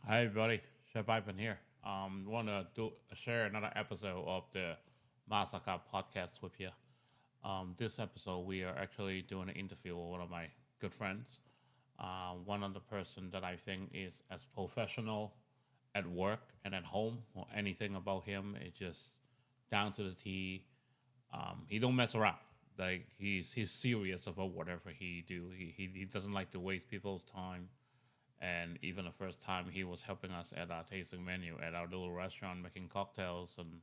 Hi everybody, Chef Ivan here. Want to share another episode of the Masterclass podcast with you. This episode we are actually doing an interview with one of my good friends. One of the person that I think is as professional at work and at home or anything about him is just down to the T. He don't mess around. Like he's serious about whatever he do. He doesn't like to waste people's time. And even the first time he was helping us at our tasting menu at our little restaurant making cocktails, and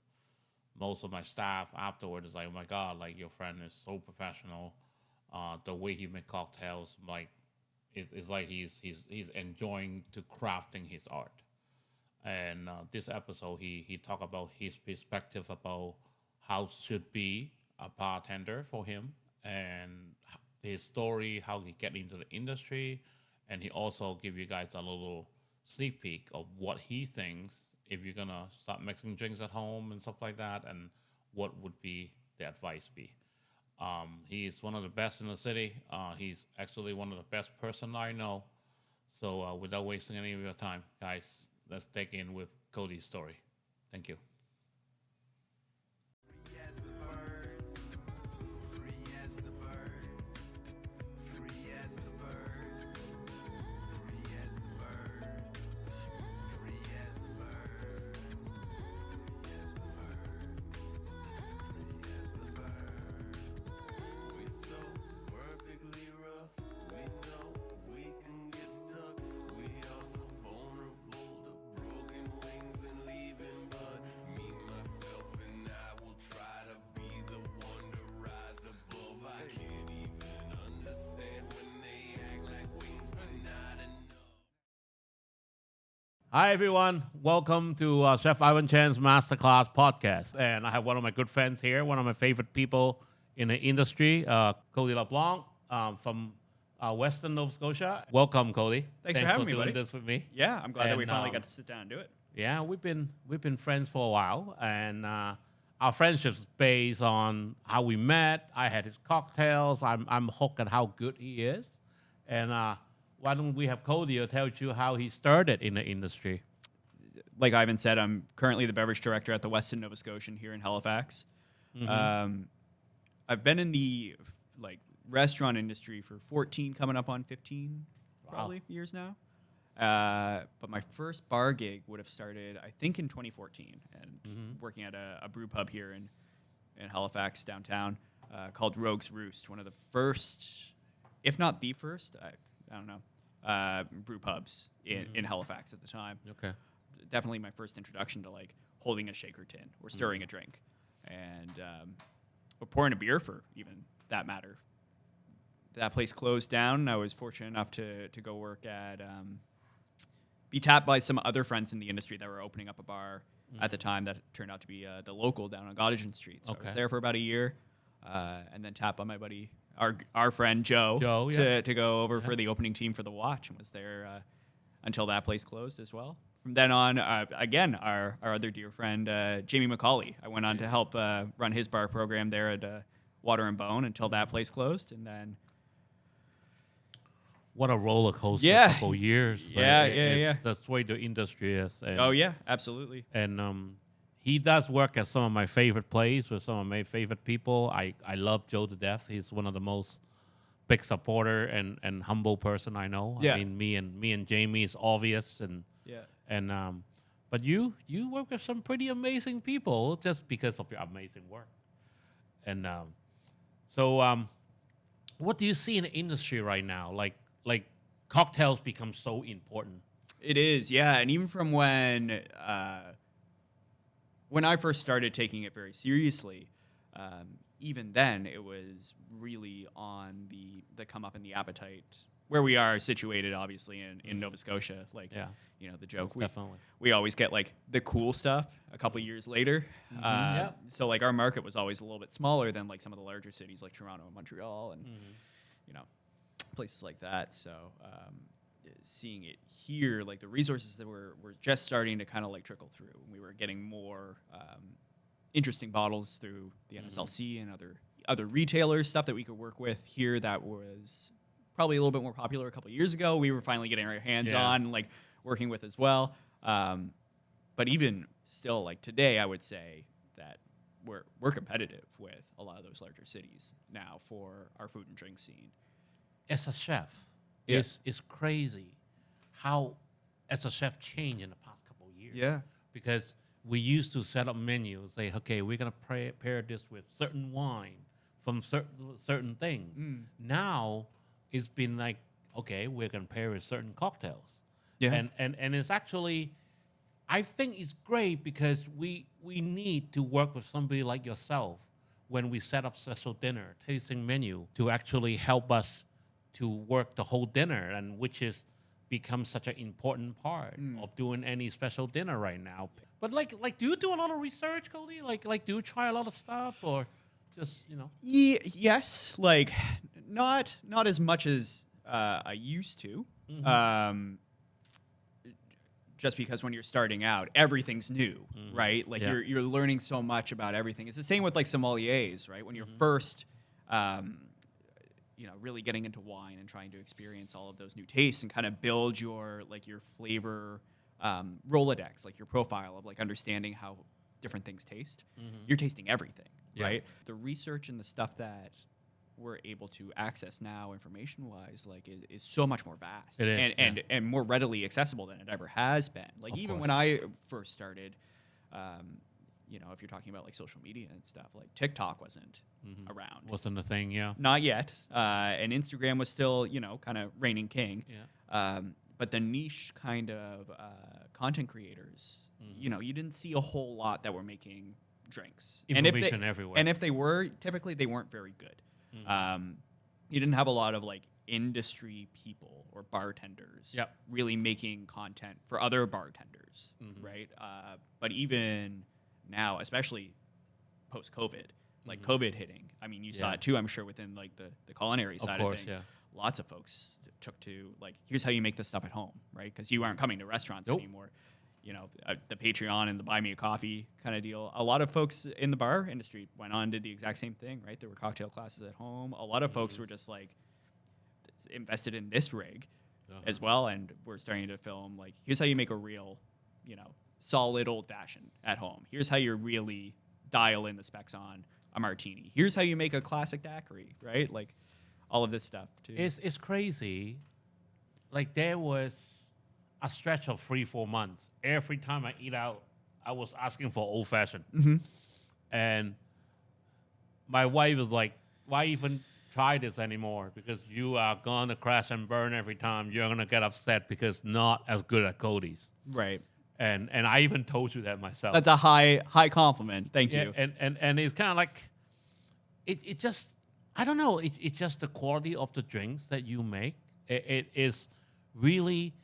most of my staff afterward is like, oh my god, like your friend is so professional. The way he make cocktails, like it's like he's enjoying to crafting his art. And this episode, he talked about his perspective about how should be a bartender for him, and his story, how he get into the industry, and he also give you guys a little sneak peek of what he thinks if you're gonna start mixing drinks at home and stuff like that, and what would be the advice be. He's one of the best in the city. He's actually one of the best person I know. So without wasting any of your time, guys, let's take in with Cody's story. Thank you. Free as the birds, free as the birds, free as the birds, free as the birds, free as the birds, free as the birds, free as the birds. We so perfectly rough, we know we can get stuck. We are so vulnerable to broken wings and leaving, but me, myself, and I will try to be the one to rise above. I can't even understand when they act like wings, but not enough. Hi everyone, welcome to Chef Ivan Chan's Masterclass podcast. And I have one of my good friends here, one of my favorite people in the industry, Coady Leblanc from Western Nova Scotia. Welcome, Coady. Thanks for having me, doing buddy. this with me. Yeah, I'm glad that we And, finally got to sit down and do it. Yeah, we've been friends for a while, and our friendship's based on how we met. I had his cocktails. I'm hooked at how good he is, and why don't we have Coady to tell you how he started in the industry? Like Ivan said, I'm currently the beverage director at the Westin Nova Scotian here in Halifax. I've been in the restaurant industry for 14, coming up on 15, probably years now. But my first bar gig would have started, I think, in 2014, and working at a brew pub here in Halifax downtown called Rogue's Roost, one of the first, if not the first, I don't know, brew pubs in Halifax at the time. Okay. Definitely my first introduction to like holding a shaker tin or stirring a drink, and or pouring a beer for even that matter. That place closed down. I was fortunate enough to go work at be tapped by some other friends in the industry that were opening up a bar at the time that turned out to be the local down on Gottingen Street. So I was there for about a year, and then tapped by my buddy, our friend Joe, to go over for the opening team for the Watch, and was there until that place closed as well. From then on, again, our other dear friend, Jamie McCauley, I went on to help run his bar program there at Water and Bone until that place closed, and then What a roller coaster couple years. Yeah. That's the way the industry is. And, oh yeah, absolutely. And he does work at some of my favorite places with some of my favorite people. I love Joe to death. He's one of the most big supporter and humble person I know. Yeah. I mean, me and Jamie is obvious, and but you work with some pretty amazing people just because of your amazing work. And so what do you see in the industry right now? Like cocktails become so important. It is, yeah, and even from when I first started taking it very seriously, even then it was really on the come up in the appetite where we are situated, obviously in Nova Scotia. Like, you know, the joke Definitely. we always get like the cool stuff a couple years later. So like our market was always a little bit smaller than like some of the larger cities like Toronto and Montreal and you know, places like that. So seeing it here, like the resources that were just starting to kind of like trickle through. We were getting more interesting bottles through the NSLC and other retailers, stuff that we could work with here that was probably a little bit more popular a couple of years ago. We were finally getting our hands on, like working with as well. But even still, like today, I would say that we're competitive with a lot of those larger cities now for our food and drink scene. As a chef, Yeah. it's crazy how, as a chef, changed in the past couple of years. Because we used to set up menus, say, okay, we're gonna pair this with certain wine from certain things. Now it's been like, okay, we're gonna pair with certain cocktails. Yeah. And it's actually, I think it's great because we need to work with somebody like yourself when we set up special dinner, tasting menu, to actually help us to work the whole dinner, and which is become such an important part of doing any special dinner right now. But like, do you do a lot of research, Coady? Like, do you try a lot of stuff, or just Yes, like not as much as I used to. Just because when you're starting out, everything's new, right? Like you're learning so much about everything. It's the same with like sommeliers, right? When you're first, really getting into wine and trying to experience all of those new tastes and kind of build your flavor Rolodex, like your profile of like understanding how different things taste. You're tasting everything, right? The research and the stuff that we're able to access now, information-wise, like is so much more vast It is, and more readily accessible than it ever has been. Like Of even course. when I first started, if you're talking about like social media and stuff, like TikTok wasn't around. wasn't the thing? Yeah. Not yet. And Instagram was still, kind of reigning king. Yeah. But the niche kind of content creators, you didn't see a whole lot that were making drinks. Information everywhere. And if they were, typically they weren't very good. You didn't have a lot of like industry people or bartenders really making content for other bartenders, right? But even now, especially post-COVID, like COVID hitting, I mean, you saw it too, I'm sure, within like the culinary side of things. Lots of folks took to like, here's how you make this stuff at home, right? Because you aren't coming to restaurants anymore. The Patreon and the Buy Me a Coffee kind of deal. A lot of folks in the bar industry went on and did the exact same thing, right? There were cocktail classes at home. A lot of folks were just like invested in this rig as well, and we're starting to film like, here's how you make a real, solid old fashioned at home. Here's how you really dial in the specs on a martini. Here's how you make a classic daiquiri, right? Like all of this stuff too. It's crazy. Like there was a stretch of 3-4 months. Every time I eat out, I was asking for old fashioned. And my wife was like, why even try this anymore? Because you are going to crash and burn every time. You're going to get upset because not as good at Cody's. Right. And I even told you that myself. That's a high compliment. Thank you. And it's kind of like, it just, I don't know. It's just the quality of the drinks that you make. It is really,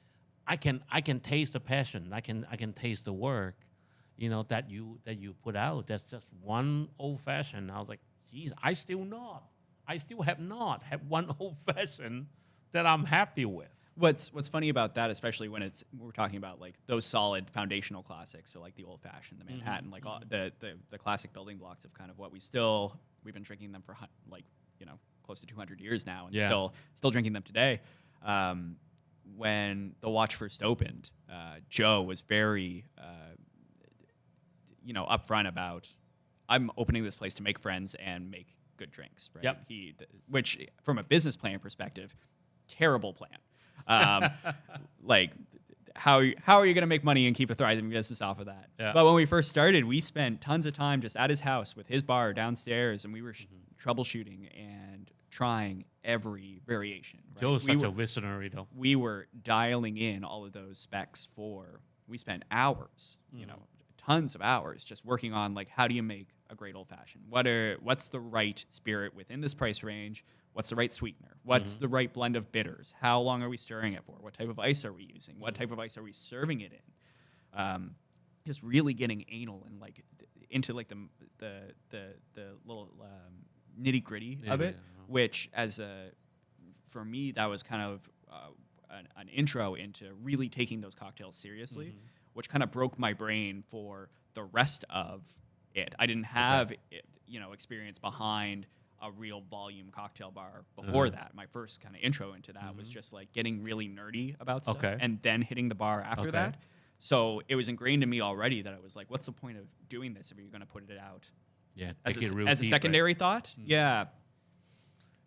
I can taste the passion. I can taste the work, that you put out. That's just one old fashioned. I was like, geez, I still have not had one old fashioned that I'm happy with. What's funny about that, especially when we're talking about like those solid foundational classics, so like the old fashioned, the Manhattan, like all the classic building blocks of kind of what we've been drinking them for like close to 200 years now, and still drinking them today. When the watch first opened, Joe was very, upfront about, I'm opening this place to make friends and make good drinks. Right? Which, from a business plan perspective, terrible plan. Like, how are you going to make money and keep a thriving business off of that? Yeah. But when we first started, we spent tons of time just at his house with his bar downstairs, and we were troubleshooting and trying every variation. Right? Joe's such a visionary, though. We were dialing in all of those specs we spent hours, tons of hours just working on like, how do you make a great old fashioned? What's the right spirit within this price range? What's the right sweetener? What's the right blend of bitters? How long are we stirring it for? What type of ice are we using? What type of ice are we serving it in? Just really getting anal and like into like the little nitty gritty of it, which for me, that was kind of an intro into really taking those cocktails seriously, which kind of broke my brain for the rest of it. I didn't have experience behind a real volume cocktail bar before that. My first kind of intro into that was just like getting really nerdy about stuff Okay. and then hitting the bar after that. So it was ingrained in me already that I was like, what's the point of doing this if you're going to put it out Yeah, as take it real as a deep, right? secondary thought? Yeah.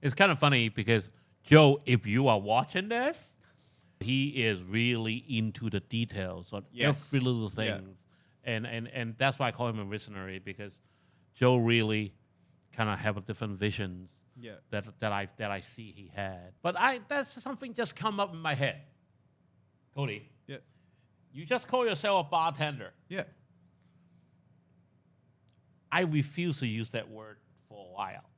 It's kind of funny because Joe, if you are watching this, he is really into the details on Yes. every little Yeah. things, and that's why I call him a visionary, because Joe really kind of have a different visions Yeah. that I see he had. But that's something just come up in my head. Coady, Yeah. you just call yourself a bartender. Yeah. I refuse to use that word for a while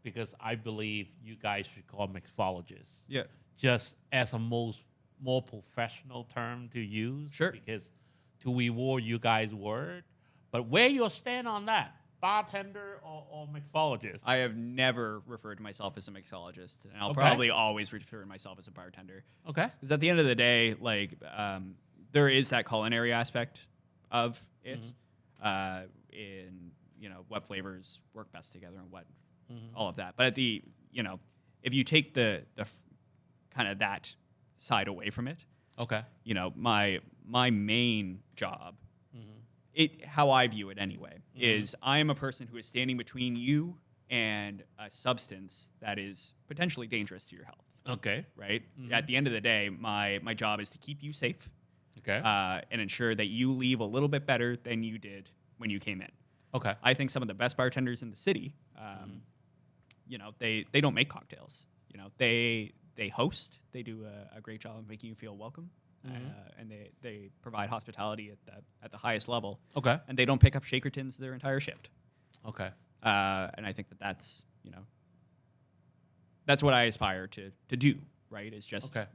because I believe you guys should call mixologists. Yeah. Just as a more professional term to use. Sure. Because to reward you guys' word. But where you stand on that, bartender or mixologist? I have never referred to myself as a mixologist, and I'll Okay. probably always refer to myself as a bartender. Okay. Because at the end of the day, like, there is that culinary aspect of it, in what flavors work best together and what all of that. But at the if you take the kind of that side away from it, Okay. my main job, how I view it anyway, is I am a person who is standing between you and a substance that is potentially dangerous to your health. Okay. Right? At the end of the day, my job is to keep you safe, Okay. and ensure that you leave a little bit better than you did when you came in. Okay. I think some of the best bartenders in the city, they don't make cocktails. They host. They do a great job of making you feel welcome, and they provide hospitality at the highest level. Okay. And they don't pick up shaker tins their entire shift. Okay. And I think that's what I aspire to do. Right? Is just Okay.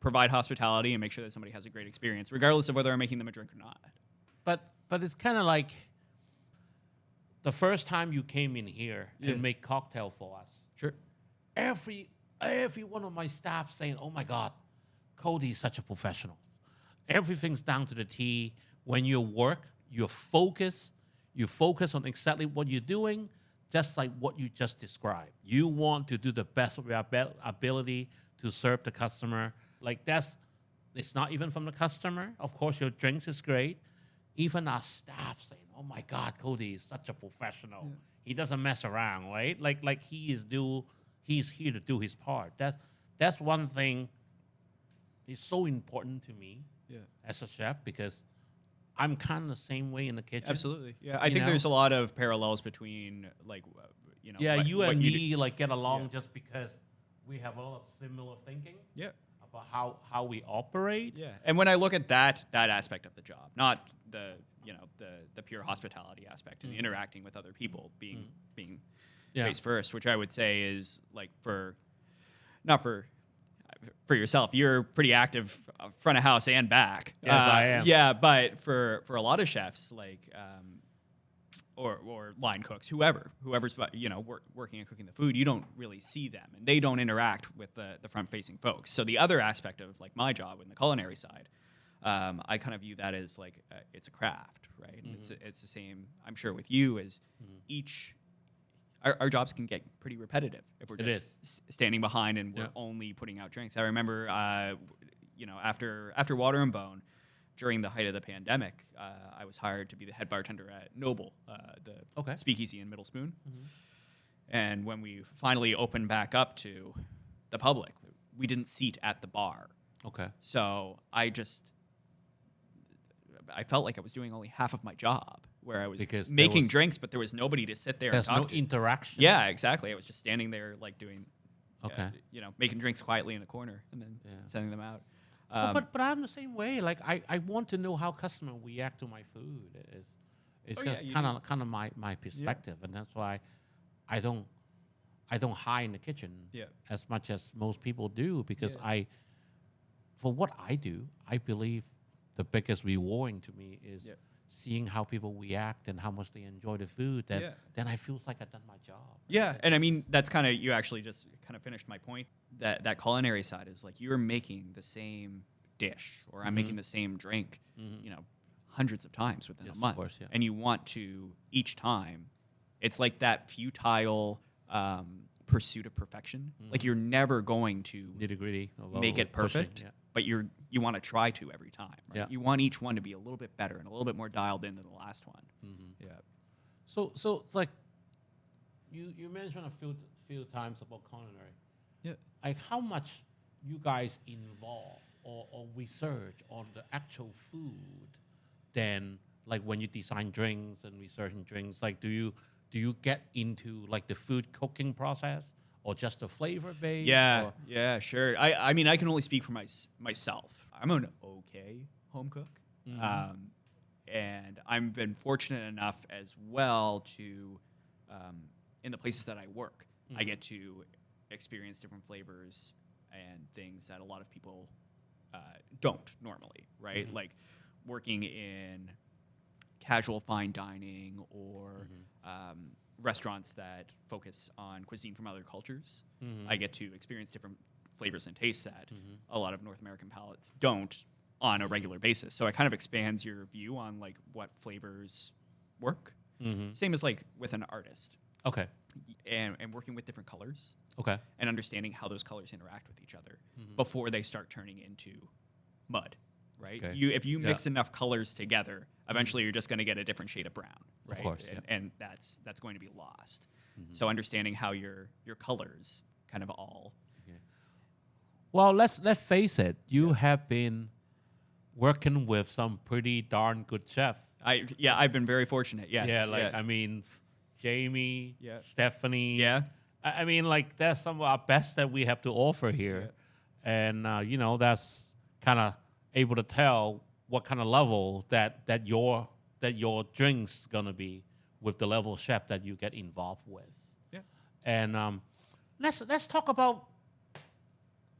Provide hospitality and make sure that somebody has a great experience, regardless of whether I'm making them a drink or not. But it's kind of like the first time you came in here Yeah. and make cocktail for us. Sure. Every one of my staff saying, "Oh my God, Coady is such a professional. Everything's down to the T. When you work, you're focused. You focus on exactly what you're doing, just like what you just described. You want to do the best of your ability to serve the customer. Like it's not even from the customer. Of course, your drinks is great. Even our staff saying, "Oh my God, Coady is such a professional. Yeah. He doesn't mess around, right? Like he's here to do his part." That's one thing. It's so important to me as a chef because I'm kind of the same way in the kitchen. Absolutely. Yeah, I think there's a lot of parallels between Yeah, what- you what and do. me like get along just because we have a lot of similar thinking Yeah. about how we operate. Yeah. And when I look at that aspect of the job, not the the pure hospitality aspect and interacting with other people being Yeah. face first, which I would say is like not for yourself. You're pretty active front of house and back. Yes, I am. Yeah, but for a lot of chefs, like or line cooks, whoever's working and cooking the food, you don't really see them, and they don't interact with the front facing folks. So the other aspect of like my job in the culinary side, I kind of view that as like it's a craft, right? And it's the same, I'm sure, with you as each. Our jobs can get pretty repetitive if we're just standing behind and we're only putting out drinks. I remember, after Water and Bone, during the height of the pandemic, I was hired to be the head bartender at Noble, the speakeasy in Middle Spoon. And when we finally opened back up to the public, we didn't seat at the bar. Okay. So I felt like I was doing only half of my job, where I was Because making drinks, but there was nobody to sit there and There's talk no to. interaction. Yeah, exactly. I was just standing there, like doing, Okay. making drinks quietly in a corner and then sending them out. But I'm the same way. Like I want to know how customers react to my food. It's kind of my perspective, and that's why I don't hide in the kitchen as much as most people do, because for what I do, I believe the biggest rewarding to me is seeing how people react and how much they enjoy the food. Then I feel like I've done my job. Yeah, and I mean that's kind of, you actually just kind of finished my point. That culinary side is like you're making the same dish, or I'm making the same drink, hundreds of times within a month, of course, and you want to each time. It's like that futile pursuit of perfection. Like you're never going to Nitty-gritty. make it Pushing, perfect, yeah. but you want to try to every time. Right? Yeah. You want each one to be a little bit better and a little bit more dialed in than the last one. Yeah. So it's like you mentioned a few times about culinary. Yeah. Like how much you guys involve or research on the actual food than like when you design drinks and researching drinks. Like do you get into like the food cooking process or just the flavor base? Yeah, or- yeah, sure. I mean, I can only speak for myself. I'm an okay home cook, and I've been fortunate enough as well to, in the places that I work, I get to experience different flavors and things that a lot of people don't normally, right? Like working in casual fine dining or restaurants that focus on cuisine from other cultures. I get to experience different flavors and tastes that a lot of North American palates don't on a regular basis. So it kind of expands your view on like what flavors work. Same as like with an artist Okay. and working with different colors Okay. and understanding how those colors interact with each other before they start turning into mud. Right? Okay. If you mix enough colors together, eventually you're just going to get a different shade of brown, right? course, and that's going to be lost. So understanding how your colors kind of all Well, let's face it. You have been working with some pretty darn good chef. I've been very fortunate. Yes. Yeah, like I mean, Jamie, Yeah. Stephanie. Yeah. I mean, like that's some of our best that we have to offer here, and that's kind of able to tell what kind of level that your drinks gonna be with the level of chef that you get involved with. Yeah. And let's talk about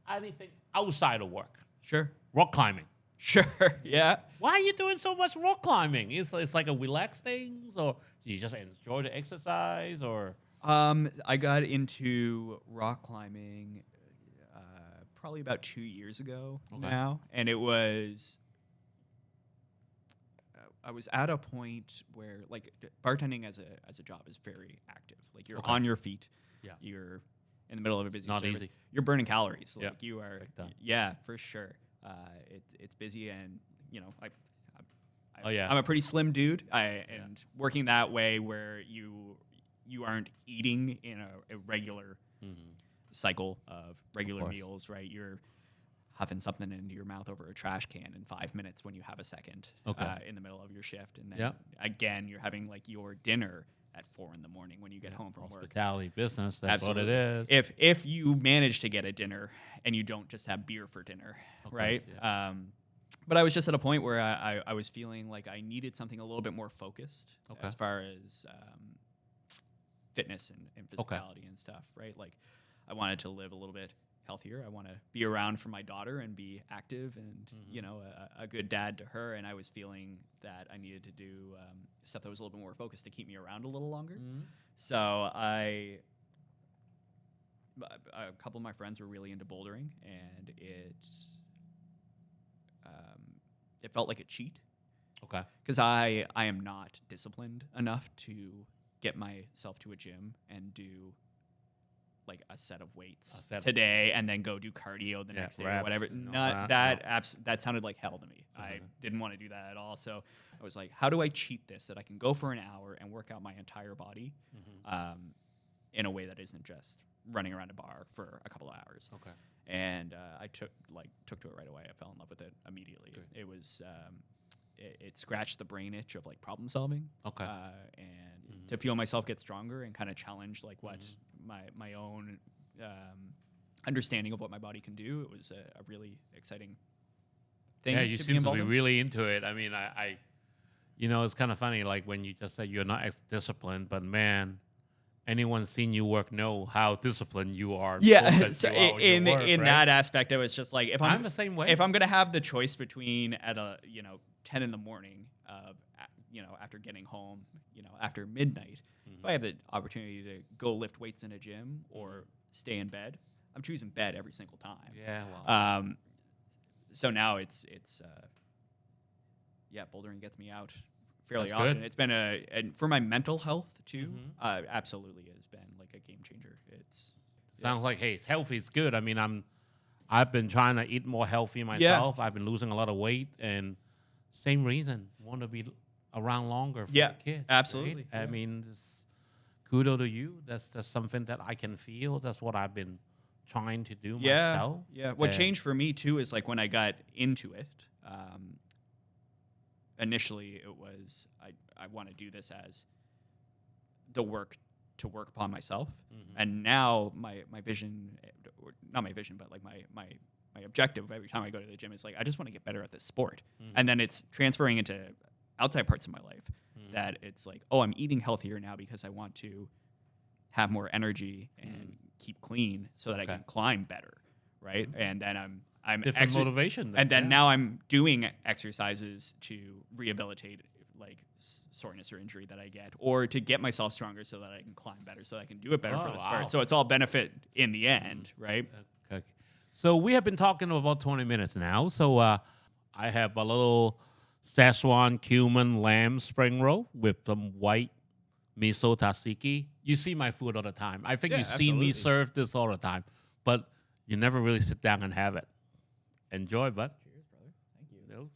anything outside of work. Sure. Rock climbing. Sure. Yeah. Why are you doing so much rock climbing? It's like a relaxed thing, or do you just enjoy the exercise, or I got into rock climbing probably about 2 years ago now, and it was I was at a point where like bartending as a job is very active. Like you're on your feet. Yeah. You're in the middle of a busy not service. easy. You're burning calories. Yeah. Like you are. Big time. Yeah, for sure. It's busy, and Oh, yeah. I'm a pretty slim dude. And working that way where you aren't eating in a regular cycle of regular course. meals, right? You're huffing something into your mouth over a trash can in 5 minutes when you have a second in the middle of your shift. And then again, you're having like your dinner at 4 in the morning when you get home from work. Hospitality business. That's Absolutely. what it is. If you manage to get a dinner and you don't just have beer for dinner, right? yeah. But I was just at a point where I was feeling like I needed something a little bit more focused as far as fitness and physicality and stuff, right? Like I wanted to live a little bit healthier. I want to be around for my daughter and be active and, a good dad to her. And I was feeling that I needed to do stuff that was a little bit more focused to keep me around a little longer. So a couple of my friends were really into bouldering, and it felt like a cheat. Okay. Because I am not disciplined enough to get myself to a gym and do like a set of weights today and then go do cardio the next day or whatever. That sounded like hell to me. I didn't want to do that at all. So I was like, how do I cheat this that I can go for an hour and work out my entire body in a way that isn't just running around a bar for a couple of hours? Okay. And I took to it right away. I fell in love with it immediately. Good. It was it scratched the brain itch of like problem solving. Okay. And to feel myself get stronger and kind of challenge like what my own understanding of what my body can do. It was a really exciting thing. Yeah, you to be seem to involved be in. really into it. I mean, I it's kind of funny, like when you just said you're not as disciplined, but man, anyone seen you work know how disciplined you are. Yeah, so you are with in your work, right? that aspect, I was just like, if I'm the same way. If I'm gonna have the choice between at 10 in the morning after getting home, after midnight, if I have the opportunity to go lift weights in a gym or stay in bed, I'm choosing bed every single time. Yeah, well, So now it's bouldering gets me out fairly That's often. good. It's been and for my mental health too. Mhm. Absolutely has been like a game changer. It's Sounds like, hey, healthy is good. I mean, I've been trying to eat more healthy Yeah. myself. I've been losing a lot of weight, and same reason, want to be around longer for Yeah, the kids. absolutely, Right? I yeah. mean, kudo to you. That's something that I can feel. That's what I've been trying to do myself. Yeah. What And- changed for me too is like when I got into it. Initially, it was I want to do this as the work to work upon myself, and now my vision, or not my vision, but like my objective every time I go to the gym is like I just want to get better at this sport, and then it's transferring into outside parts of my life that it's like, oh, I'm eating healthier now because I want to have more energy and keep clean so that I can climb better, right? And then I'm Different motivation then, and then yeah. now I'm doing exercises to rehabilitate like soreness or injury that I get, or to get myself stronger so that I can climb better, so I can do it better for Oh, the wow. sport. So it's all benefit in the end, right? Okay. So we have been talking for about 20 minutes now. So I have a little Szechuan cumin lamb spring roll with some white miso tzatziki. You see my food all the time. I think Yeah, you've seen me absolutely. serve this all the time, but you never really sit down and have it. Enjoy, bud. Cheers, brother. Thank you. You know,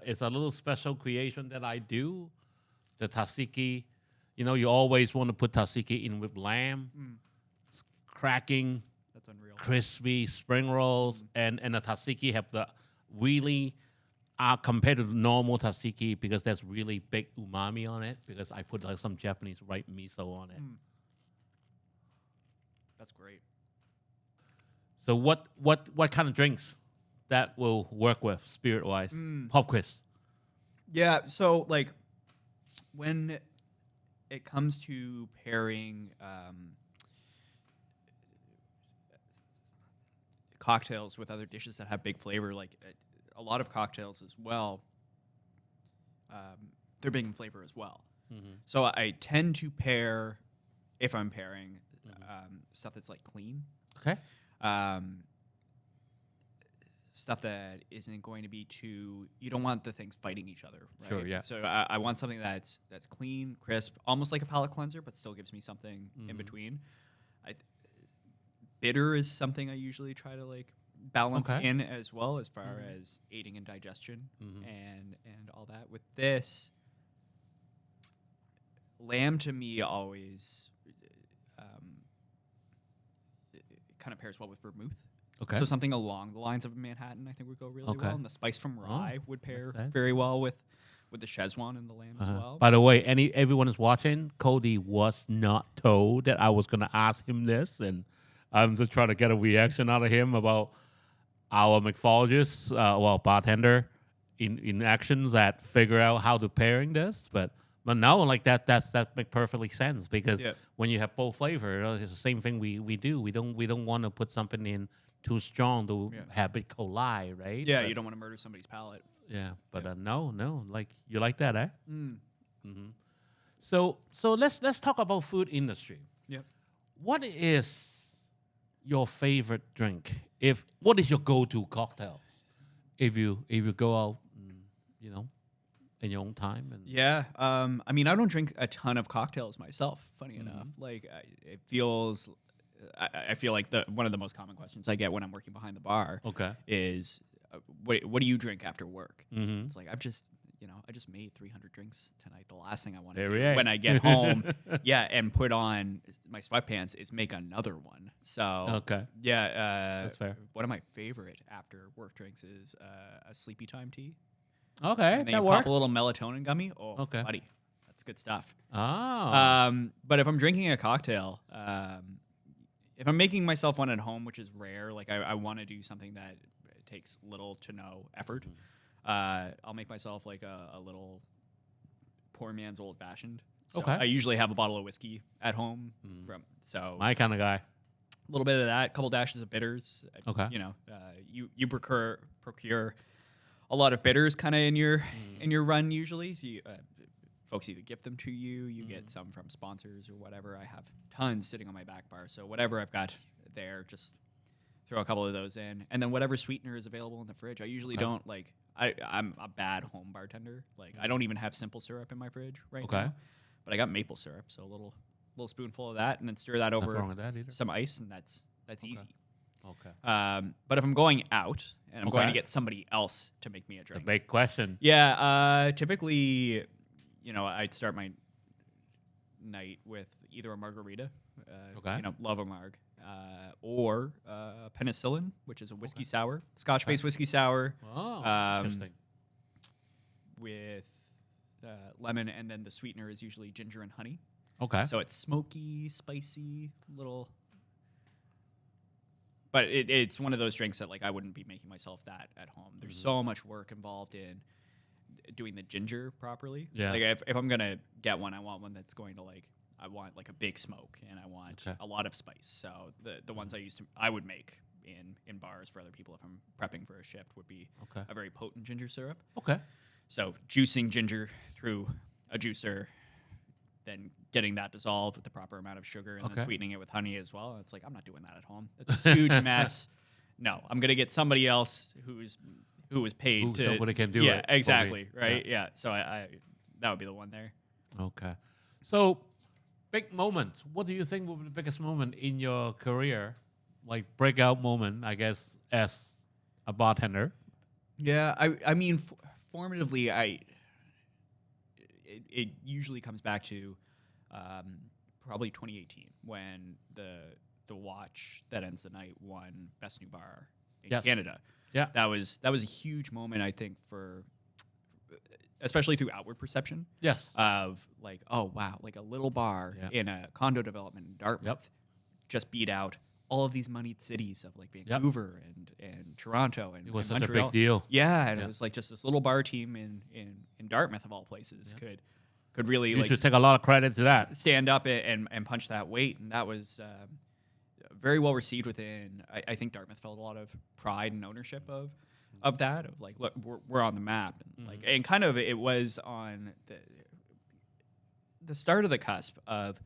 it's a little special creation that I do. The tzatziki, you know, you always want to put tzatziki in with lamb, cracking, That's unreal. crispy spring rolls, and the tzatziki have the really compared to the normal tzatziki because there's really big umami on it because I put like some Japanese ripe miso on it. That's great. So what kind of drinks that will work with spirit wise? Pop quiz. Yeah, so like when it comes to pairing cocktails with other dishes that have big flavor, like a lot of cocktails as well, they're big in flavor as well. So I tend to pair, if I'm pairing, stuff that's like clean. Okay. Stuff that isn't going to be too. You don't want the things fighting each other, right? Sure, yeah. So I want something that's clean, crisp, almost like a palate cleanser, but still gives me something in between. Bitter is something I usually try to like balance Okay. in as well, as far as aiding in digestion and all that. With this, lamb to me always kind of pairs well with vermouth. Okay. So something along the lines of Manhattan, I think, would go really Okay. well, and the spice from rye would pair makes sense. very well with the Szechuan and the lamb as well. By the way, everyone is watching. Coady was not told that I was gonna ask him this, and I'm just trying to get a reaction out of him about our mixologist, bartender, in actions that figure out how to pairing this. But no, like that makes perfectly sense because Yeah. when you have both flavor, it's the same thing we do. We don't want to put something in too strong to have it collide, right? Yeah, But- you don't want to murder somebody's palate. yeah, but no, like you like that, eh? So let's talk about food industry. Yep. What is your favorite drink? What is your go-to cocktail? If you go out, you know, in your own time and Yeah, I mean, I don't drink a ton of cocktails myself. Funny enough, like it feels. I feel like one of the most common questions I get when I'm working behind the bar Okay. is, what do you drink after work? Mhm. It's like I just made 300 drinks tonight. The last thing I want to There do we are. when I get home, and put on my sweatpants is make another one. So Okay. yeah, That's fair. One of my favorite after work drinks is a sleepy time tea. Okay, And then that you works. pop a little melatonin gummy. Oh, Okay. buddy, that's good stuff. Oh. But if I'm drinking a cocktail, if I'm making myself one at home, which is rare, like I want to do something that takes little to no effort, I'll make myself like a little poor man's old fashioned. So Okay. I usually have a bottle of whiskey at home My kind of guy. a little bit of that, a couple dashes of bitters. Okay. You know, you procure a lot of bitters kind of in your run usually. So folks either gift them to you, you get some from sponsors or whatever. I have tons sitting on my back bar, so whatever I've got there, just throw a couple of those in, and then whatever sweetener is available in the fridge. I usually don't like. I'm a bad home bartender. Like I don't even have simple syrup in my fridge right now. But I got maple syrup, so a little spoonful of that, and then stir that Nothing over wrong with that either. some ice, and that's easy. Okay. But if I'm going out and I'm going to Okay. get somebody else to make me a The drink, big question. yeah, typically, I'd start my night with either a margarita, Okay. love a marg, or penicillin, which is a whiskey sour, Scotch-based whiskey sour Oh, interesting. with lemon, and then the sweetener is usually ginger and honey. Okay. So it's smoky, spicy, little. But it's one of those drinks that like I wouldn't be making myself that at home. There's so much work involved in doing the ginger properly. Yeah. Like if I'm gonna get one, I want one that's going to I want like a big smoke and I want a lot of spice. So the ones I would make in bars for other people if I'm prepping for a shift would be a very potent ginger syrup. Okay. So juicing ginger through a juicer, then getting that dissolved with the proper amount of sugar, and then sweetening it with honey as well. And it's like, I'm not doing that at home. That's a huge mess. No, I'm going to get somebody else who was paid to. Somebody can do it. Yeah, exactly. Me. Right. Yeah. So I that would be the one there. Okay. So, big moment. What do you think will be the biggest moment in your career? Like breakout moment, I guess, as a bartender. Yeah. I mean, formatively, it usually comes back to probably 2018 when the watch that ends the night won Best New Bar in Canada. Yeah, that was a huge moment, I think, for especially through outward perception. Yes, of like, oh wow, like a little bar in a condo development in Dartmouth just beat out all of these moneyed cities of like Vancouver and Toronto and it was and such Montreal. a big deal. Yeah, and it was like just this little bar team in Dartmouth of all places could really You should take a lot of credit to that. stand up and punch that weight, and that was very well received within. I think Dartmouth felt a lot of pride and ownership of that, of like, look, we're on the map, and like, and kind of it was on the start of the cusp of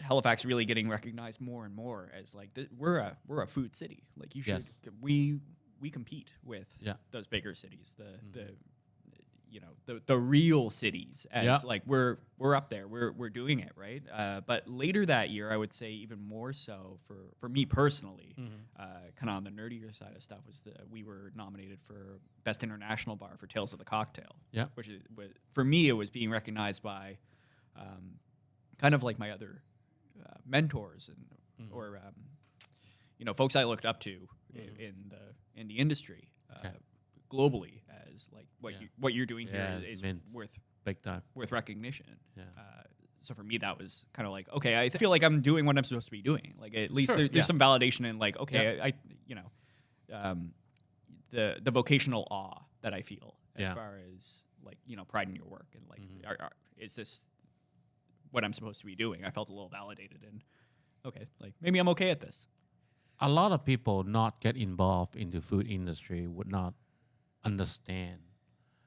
Halifax really getting recognized more and more as like we're a food city. Like you should we compete with those bigger cities, the real cities as like we're up there, we're doing it right. But later that year, I would say even more so for me personally, kind of on the nerdier side of stuff, was we were nominated for Best International Bar for Tales of the Cocktail. Yeah, which was for me, it was being recognized by kind of like my other mentors and or folks I looked up to in the industry globally, as like what you're doing here is worth big time, worth recognition. So for me, that was kind of like, okay, I feel like I'm doing what I'm supposed to be doing. Like at least there's some validation in like, okay, I the vocational awe that I feel as far as like pride in your work and like is this what I'm supposed to be doing? I felt a little validated, and okay, like maybe I'm okay at this. A lot of people not get involved in the food industry would not understand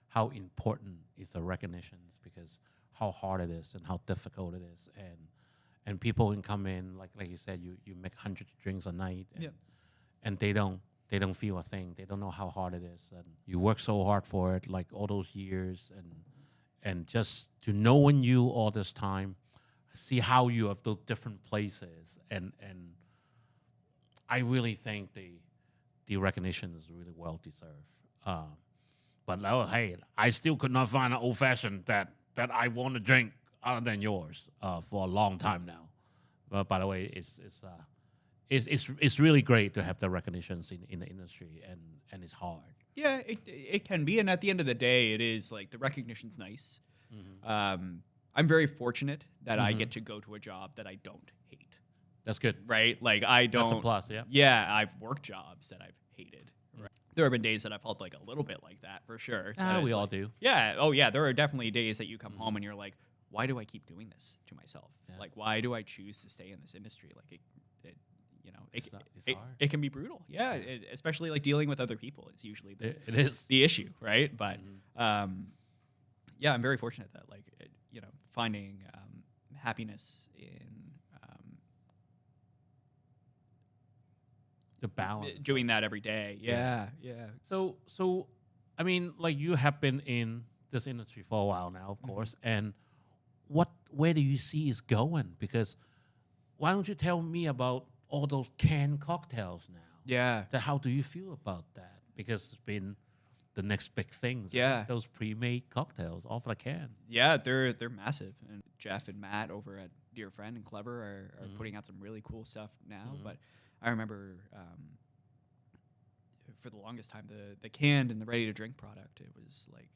how important is the recognitions, because how hard it is and how difficult it is, and people can come in like you said, you make 100 drinks a night, and they don't feel a thing. They don't know how hard it is, and you work so hard for it, like all those years, and just to knowing you all this time, see how you have those different places, and I really think the recognition is really well deserved. But hey, I still could not find an old fashioned that I want to drink other than yours for a long time now. But by the way, it's really great to have the recognitions in the industry, and it's hard. Yeah, it can be, and at the end of the day, it is like the recognition's nice. I'm very fortunate that I get to go to a job that I don't hate. That's good, right? Like I don't. That's a plus, yeah. Yeah, I've worked jobs that I've hated. Right. There have been days that I felt like a little bit like that for sure. We all do. Yeah. Oh yeah. There are definitely days that you come home and you're like, why do I keep doing this to myself? Yeah. Like, why do I choose to stay in this industry? Like it's hard. It can be brutal. Yeah. Especially like dealing with other people is usually the issue, right? But yeah, I'm very fortunate that like finding happiness in the balance. doing that every day. Yeah, yeah. So, I mean, like you have been in this industry for a while now, of course, and where do you see is going? Because why don't you tell me about all those canned cocktails now? Yeah. How do you feel about that? Because it's been the next big thing. Yeah. Those pre-made cocktails off the can. Yeah, they're massive. And Jeff and Matt over at Dear Friend and Clever are putting out some really cool stuff now. But I remember for the longest time, the canned and the ready-to-drink product, it was like,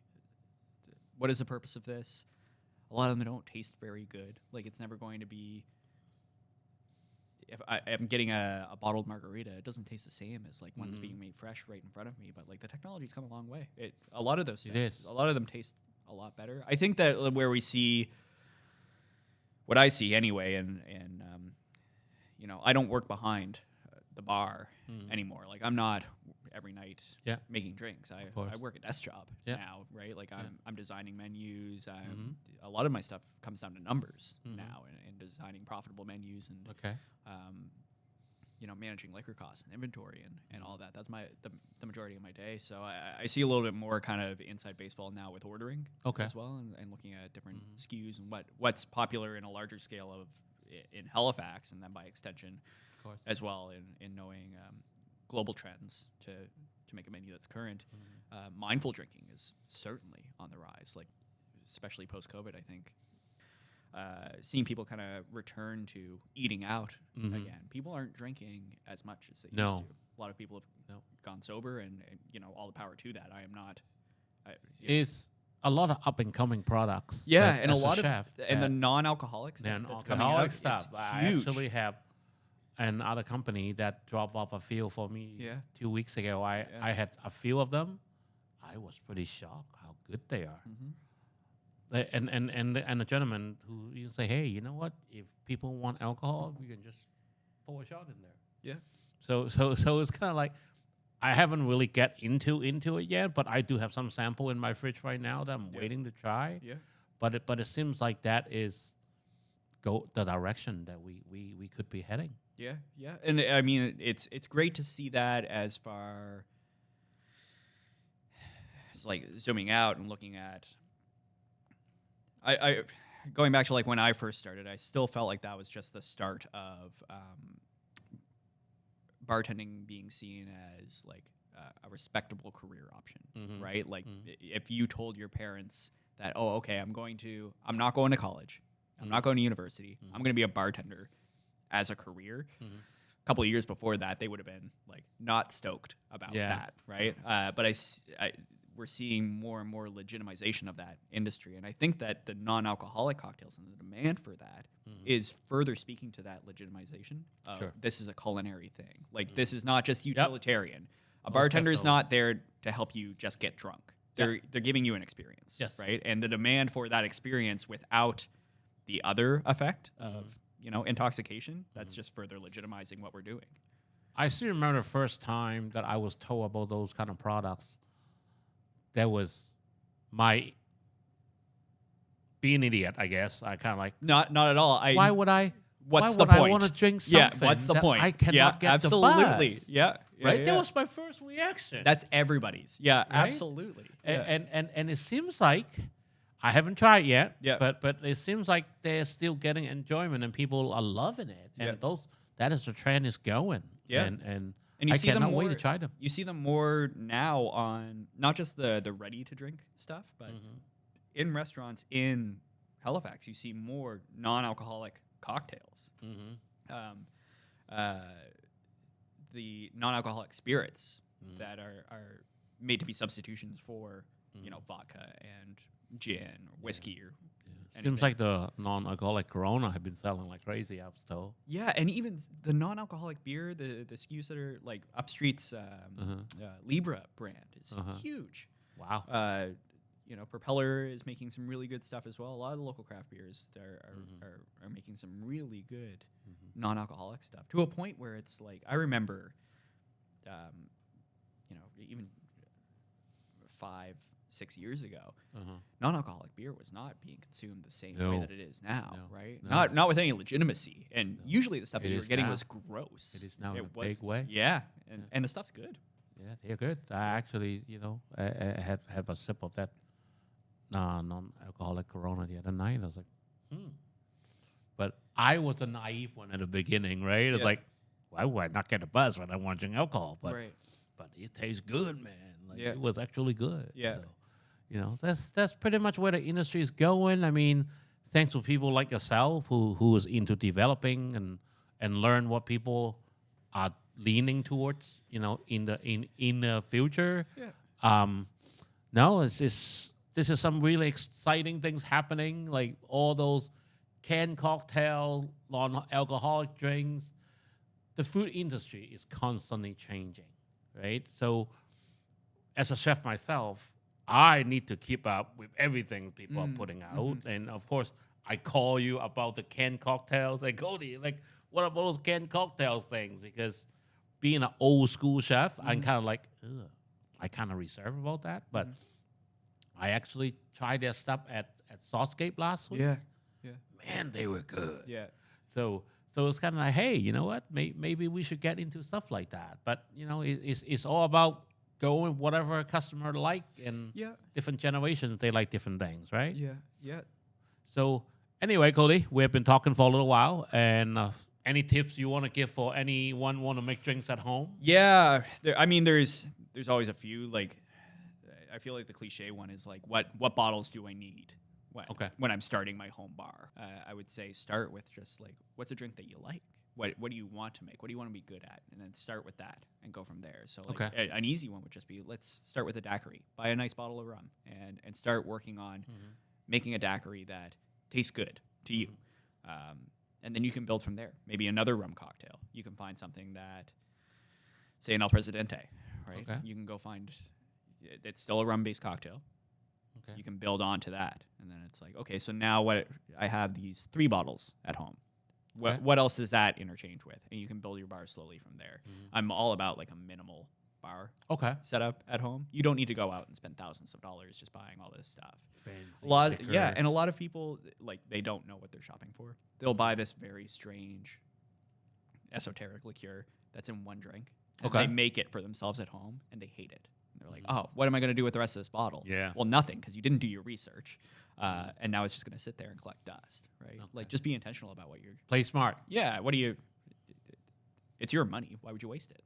what is the purpose of this? A lot of them don't taste very good. Like, it's never going to be... If I'm getting a bottled margarita, it doesn't taste the same as like one that's being made fresh right in front of me. But like the technology's come a long way. A lot of those, a lot of them taste a lot better. I think that where we see, what I see anyway, and you know, I don't work behind the bar anymore. Like I'm not every night making drinks. I work a desk job now, right? Like I'm designing menus. A lot of my stuff comes down to numbers now, and designing profitable menus and you know, managing liquor costs and inventory and all that. That's the majority of my day. So I see a little bit more kind of inside baseball now with ordering as well, and looking at different SKUs and what's popular in a larger scale of in Halifax, and then by extension as well in knowing global trends to make a menu that's current. Mindful drinking is certainly on the rise, like especially post-COVID, I think. Seeing people kind of return to eating out again. People aren't drinking as much as they used to. A lot of people have gone sober, and you know, all the power to that. I am not. Is a lot of up and coming products. Yeah, and as a lot chef, of and the non-alcoholic stuff that's coming out stuff. is I huge. actually have another company that dropped off a few for me 2 weeks ago. I had a few of them. I was pretty shocked how good they are. And a gentleman who you say, hey, you know what? If people want alcohol, we can just pour a shot in there. Yeah. So it's kind of like I haven't really get into it yet, but I do have some sample in my fridge right now that I'm waiting to try. Yeah. But it seems like that is the direction that we could be heading. Yeah, yeah, and I mean it's great to see that as far. It's like zooming out and looking at. I going back to like when I first started, I still felt like that was just the start of bartending being seen as like a respectable career option, right? Like if you told your parents that, oh, okay, I'm not going to college, I'm not going to university, I'm going to be a bartender as a career. A couple of years before that, they would have been like not stoked about that, right? But we're seeing more and more legitimization of that industry. And I think that the non-alcoholic cocktails and the demand for that is further speaking to that legitimization of this is a culinary thing. Like this is not just utilitarian. A bartender is not there to help you just get drunk. They're giving you an experience, right? And the demand for that experience without the other effect of, you know, intoxication, that's just further legitimizing what we're doing. I still remember the first time that I was told about those kind of products. That was my being an idiot, I guess. I kind of like not at all. Why would I? What's why the would point? I want to drink something? Yeah, what's the point? I cannot get absolutely. the buzz. Yeah, right. That was my first reaction. That's everybody's. Yeah, right? Absolutely. And it seems like I haven't tried yet. Yeah. But it seems like they're still getting enjoyment and people are loving it. And that is the trend is going. Yeah. And you I see cannot them more, wait to try them. You see them more now on not just the ready to drink stuff, but in restaurants in Halifax, you see more non-alcoholic cocktails. The non-alcoholic spirits that are made to be substitutions for you know, vodka and gin or whiskey or Seems like the non-alcoholic Corona have been selling like crazy, I was told. Yeah, and even the non-alcoholic beer, the SKUs that are like Upstreet's Libra brand is huge. Wow. You know, Propeller is making some really good stuff as well. A lot of the local craft beers are making some really good non-alcoholic stuff to a point where it's like, I remember, you know, even 5-6 6 years ago, Uh-huh. non-alcoholic beer was not being consumed the same way No. that it is now, No. right? No. Not with any legitimacy. And usually the stuff It that you were is getting now. was gross. It is now in a was, big way. Yeah, and the stuff's good. Yeah, they're good. I actually, I had a sip of that non-alcoholic Corona the other night. I was like, But I was a naive one at the beginning, right? It's Yeah. like, why would I not get a buzz when I want to drink alcohol? But Right. but it tastes good, man. Like Yeah. it was actually good. Yeah. So, that's pretty much where the industry is going. I mean, thanks to people like yourself who is into developing and learn what people are leaning towards, in the future. Yeah. No, this is some really exciting things happening. Like all those canned cocktails, non-alcoholic drinks. The food industry is constantly changing, right? So, as a chef myself, I need to keep up with everything people are putting out, and of course, I call you about the canned cocktails. Like, Coady, like, what about those canned cocktails things? Because being an old school chef, I'm kind of like, ugh, I kind of reserve about that. But I actually tried their stuff at Saucescape last week. Yeah. Yeah. Man, they were good. Yeah. So it's kind of like, hey, you know what? Maybe we should get into stuff like that. But it's all about going whatever a customer like, and Yeah. different generations they like different things, right? Yeah. Yeah. So anyway, Coady, we've been talking for a little while, and any tips you want to give for anyone want to make drinks at home? Yeah, there's always a few. Like, I feel like the cliche one is like, what bottles do I need when I'm starting my home bar? I would say start with just like, what's a drink that you like? What do you want to make? What do you want to be good at? And then start with that and go from there. So like an easy one would just be, let's start with a daiquiri. Buy a nice bottle of rum and start working on making a daiquiri that tastes good to you. And then you can build from there. Maybe another rum cocktail. You can find something that, say, an El Presidente, right? Okay. You can go find, it's still a rum-based cocktail. Okay. You can build onto that. And then it's like, okay, so now I have these 3 bottles at home. What else does that interchange with? And you can build your bar slowly from there. I'm all about like a minimal bar setup at home. You don't need to go out and spend thousands of dollars just buying all this stuff. Fancy liquor. And a lot of people, like, they don't know what they're shopping for. They'll buy this very strange esoteric liqueur that's in one drink. And they make it for themselves at home and they hate it. And they're like, oh, what am I going to do with the rest of this bottle? Yeah. Well, nothing, because you didn't do your research. And now it's just going to sit there and collect dust, right? Like, just be intentional about what you're... Play smart. Yeah, it's your money. Why would you waste it?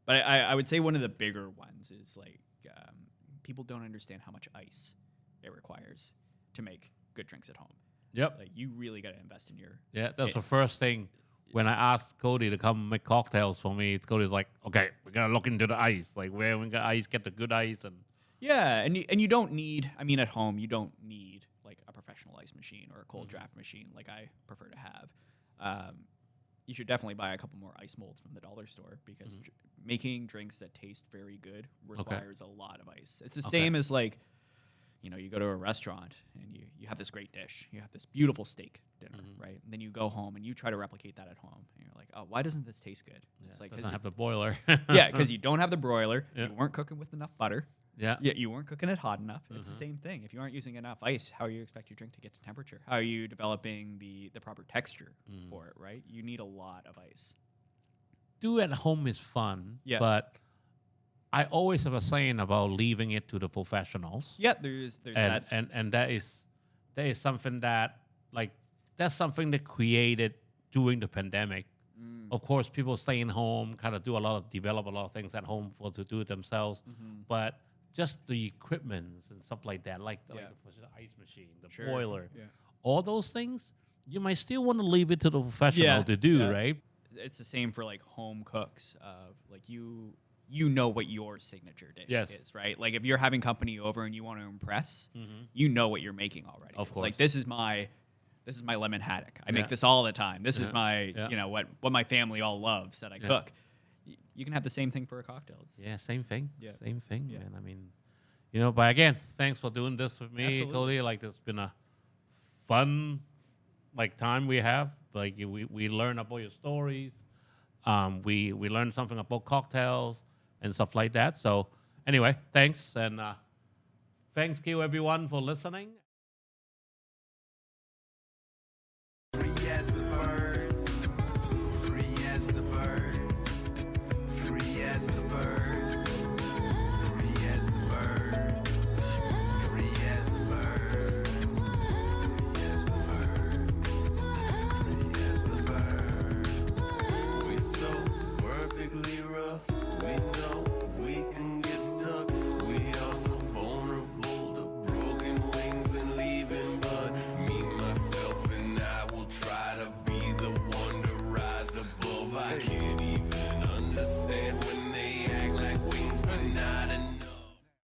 But I would say one of the bigger ones is, like, people don't understand how much ice it requires to make good drinks at home. Yep. Like, you really got to invest in your... Yeah, that's the first thing. When I asked Coady to come make cocktails for me, Cody's like, okay, we're going to look into the ice. Like, where we got ice, get the good ice. And yeah, and you don't need... I mean, at home, you don't need, like, a professional ice machine or a cold draft machine like I prefer to have. You should definitely buy a couple more ice molds from the dollar store, because making drinks that taste very good requires a lot of ice. It's the same as, like, you go to a restaurant and you have this great dish. You have this beautiful steak dinner, right? And then you go home and you try to replicate that at home. And you're like, oh, why doesn't this taste good? yeah, It's like, doesn't have the boiler. yeah, because you don't have the broiler. Yeah. You weren't cooking with enough butter. Yeah. Yeah, you weren't cooking it hot enough. It's the same thing. If you aren't using enough ice, how do you expect your drink to get to temperature? How are you developing the proper texture for it, right? You need a lot of ice. Do at home is fun. Yeah. But I always have a saying about leaving it to the professionals. Yeah, there's that. And that is something that, like, that's something that created during the pandemic. Of course, people staying home kind of develop a lot of things at home to do it themselves. But just the equipment and stuff like that, like the ice machine, the boiler, all those things, you might still want to leave it to the professional to do, right? It's the same for, like, home cooks. Like, you know what your signature dish is, right? Like, if you're having company over and you want to impress, you know what you're making already. Of course. Like, this is my lemon haddock. I make this all the time. This is my, what my family all loves that I cook. You can have the same thing for a cocktail. Same thing. Yeah. Same thing, Yeah. man. I mean, but again, thanks for doing this with me, Absolutely. Coady. Like, this has been a fun, like, time we have. Like, we learn about your stories. We learned something about cocktails and stuff like that. So anyway, thanks. And thank you everyone for listening.